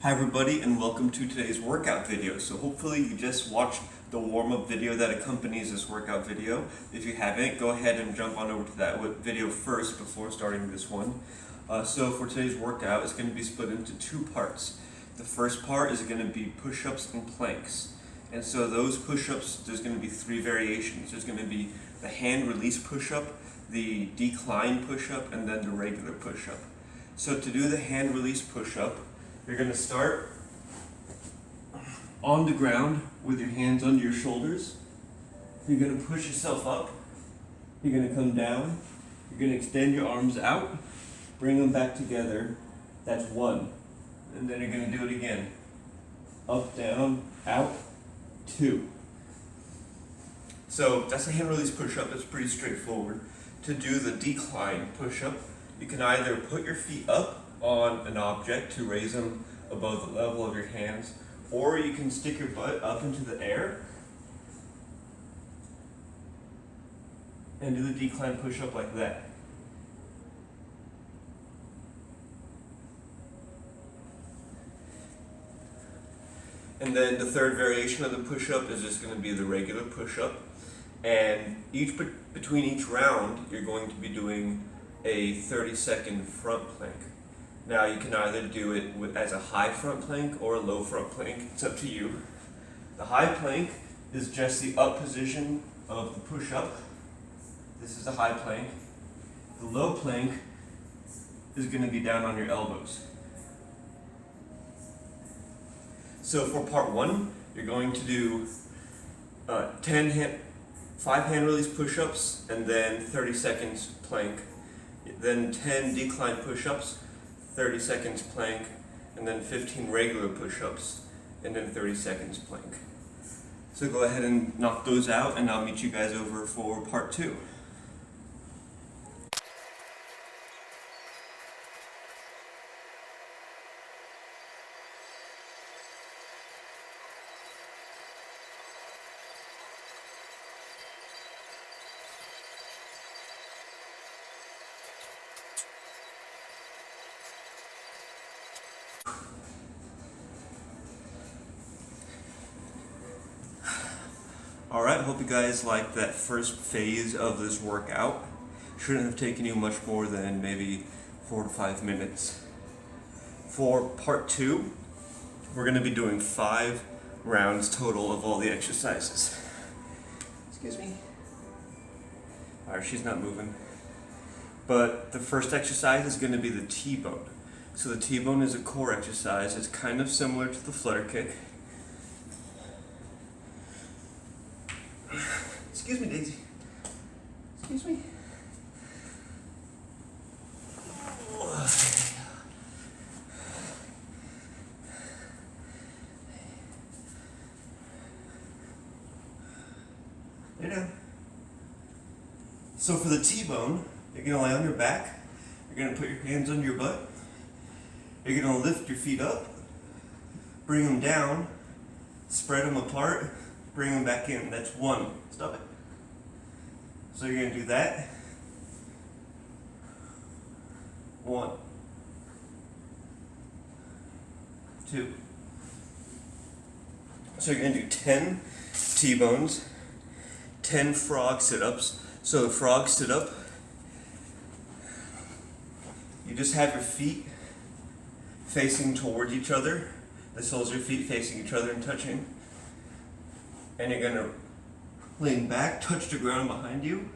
Hi everybody and welcome to today's workout video. So hopefully you just watched the warm-up video that accompanies this workout video. If you haven't, go ahead and jump on over to that video first before starting this one. So for today's workout, it's going to be split into two parts. The first part is going to be push-ups and planks. And so those push-ups, there's going to be three variations. There's going to be the hand release push-up, the decline push-up, and then the regular push-up. So to do the hand release push-up, you're going to start on the ground with your hands under your shoulders. You're going to push yourself up. You're going to come down. You're going to extend your arms out. Bring them back together. That's one. And then you're going to do it again. Up, down, out, two. So that's a hand release push-up. It's pretty straightforward. To do the decline push-up, you can either put your feet up on an object to raise them above the level of your hands, or you can stick your butt up into the air and do the decline push-up like that. And then the third variation of the push-up is just going to be the regular push-up, and between each round you're going to be doing a 30-second front plank. Now you can either do it as a high front plank or a low front plank. It's up to you. The high plank is just the up position of the push-up. This is the high plank. The low plank is going to be down on your elbows. So for part one, you're going to do 5 hand release push-ups and then 30 seconds plank. Then 10 decline push-ups, 30 seconds plank, and then 15 regular push-ups, and then 30 seconds plank. So go ahead and knock those out, and I'll meet you guys over for part two. Alright, hope you guys liked that first phase of this workout. Shouldn't have taken you much more than maybe 4 to 5 minutes. For part two, we're going to be doing 5 rounds total of all the exercises. Excuse me. Alright, she's not moving. But the first exercise is going to be the T-bone. So the T-bone is a core exercise. It's kind of similar to the flutter kick. Excuse me, Daisy. Excuse me. Lay down. So for the T-bone, you're going to lay on your back. You're going to put your hands under your butt. You're going to lift your feet up, bring them down, spread them apart, bring them back in. That's one. Stop it. So you're going to do that. 1, 2. So you're going to do 10 T-bones, 10 frog sit-ups. So the frog sit-up, you just have your feet facing towards each other. The soles of your feet facing each other and touching. And you're going to lean back, touch the ground behind you,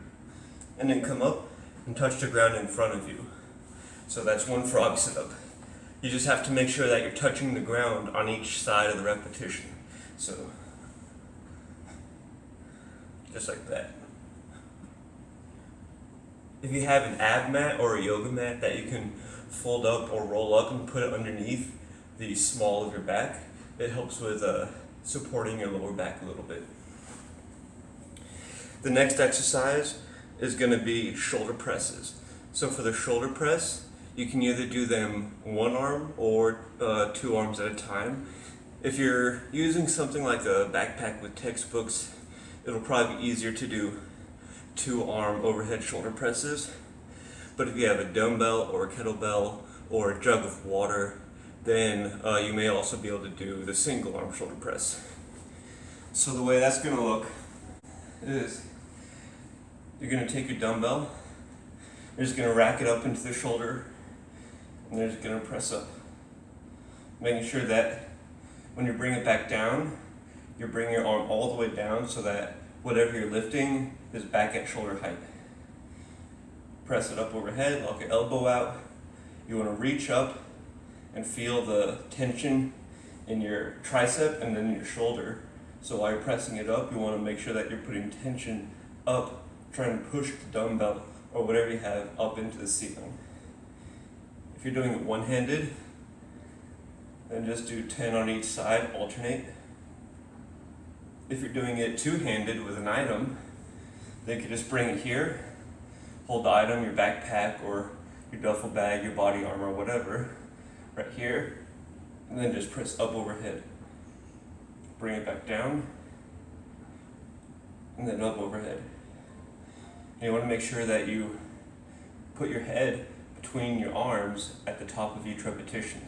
and then come up and touch the ground in front of you. So that's one frog sit-up. You just have to make sure that you're touching the ground on each side of the repetition. So, just like that. If you have an ab mat or a yoga mat that you can fold up or roll up and put it underneath the small of your back, it helps with supporting your lower back a little bit. The next exercise is going to be shoulder presses. So for the shoulder press, you can either do them one arm or 2 arms at a time. If you're using something like a backpack with textbooks, it'll probably be easier to do 2-arm overhead shoulder presses. But if you have a dumbbell or a kettlebell or a jug of water, then you may also be able to do the single arm shoulder press. So the way that's going to look is you're going to take your dumbbell, you're just going to rack it up into the shoulder, and you're just going to press up. Making sure that when you bring it back down, you're bringing your arm all the way down so that whatever you're lifting is back at shoulder height. Press it up overhead, lock your elbow out. You want to reach up and feel the tension in your tricep and then in your shoulder. So while you're pressing it up, you want to make sure that you're putting tension up, trying to push the dumbbell or whatever you have up into the ceiling. If you're doing it one-handed, then just do 10 on each side, alternate. If you're doing it two-handed with an item, then you can just bring it here, hold the item, your backpack or your duffel bag, your body armor, whatever, right here, and then just press up overhead. Bring it back down, and then up overhead. And you want to make sure that you put your head between your arms at the top of each repetition.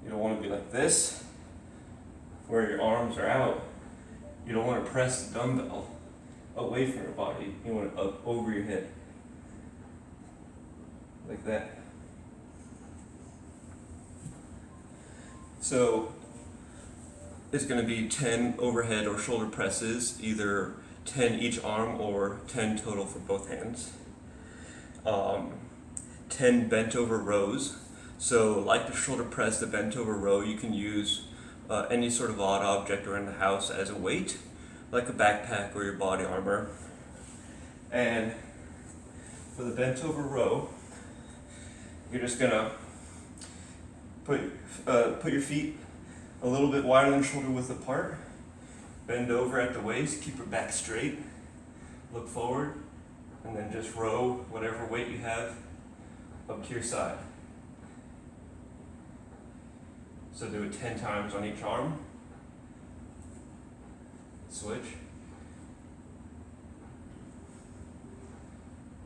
You don't want to be like this, where your arms are out. You don't want to press the dumbbell away from your body. You want it up over your head. Like that. So it's going to be 10 overhead or shoulder presses, either 10 each arm or 10 total for both hands. 10 bent over rows. So like the shoulder press, the bent over row, you can use any sort of odd object around the house as a weight, like a backpack or your body armor. And for the bent over row, you're just gonna put your feet a little bit wider than shoulder width apart, bend over at the waist, keep your back straight, look forward, and then just row whatever weight you have up to your side. So do it 10 times on each arm. Switch.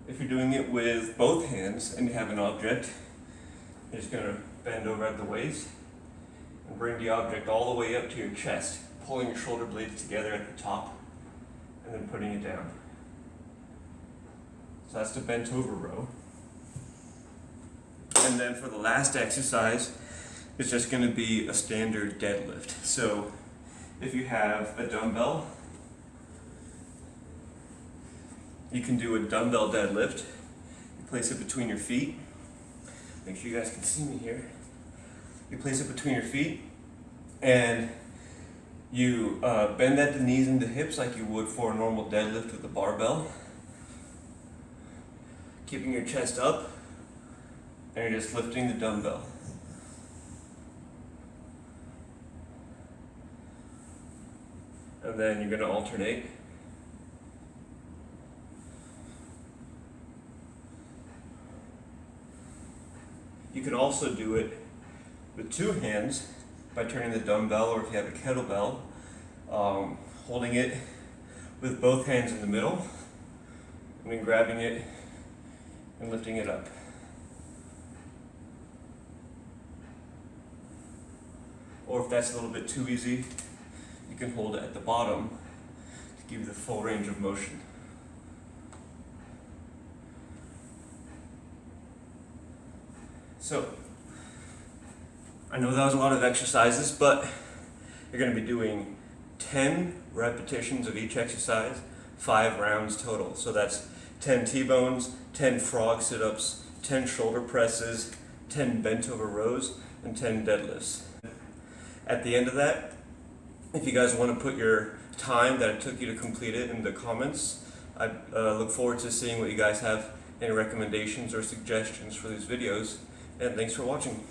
If you're doing it with both hands and you have an object, you're just going to bend over at the waist and bring the object all the way up to your chest, pulling your shoulder blades together at the top and then putting it down. So that's the bent over row. And then for the last exercise, it's just going to be a standard deadlift. So if you have a dumbbell, you can do a dumbbell deadlift. You place it between your feet. Make sure you guys can see me here. You place it between your feet and you bend at the knees and the hips like you would for a normal deadlift with a barbell. Keeping your chest up, and you're just lifting the dumbbell. And then you're going to alternate. You can also do it with two hands by turning the dumbbell, or if you have a kettlebell, holding it with both hands in the middle, and then grabbing it and lifting it up. Or if that's a little bit too easy, you can hold it at the bottom to give you the full range of motion. So, I know that was a lot of exercises, but you're going to be doing 10 repetitions of each exercise, 5 rounds total. So that's 10 T-bones, 10 frog sit-ups, 10 shoulder presses, 10 bent over rows, and 10 deadlifts. At the end of that, if you guys want to put your time that it took you to complete it in the comments, I look forward to seeing what you guys have, any recommendations or suggestions for these videos, and thanks for watching.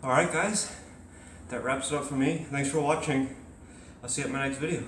Alright guys, that wraps it up for me. Thanks for watching. I'll see you at my next video.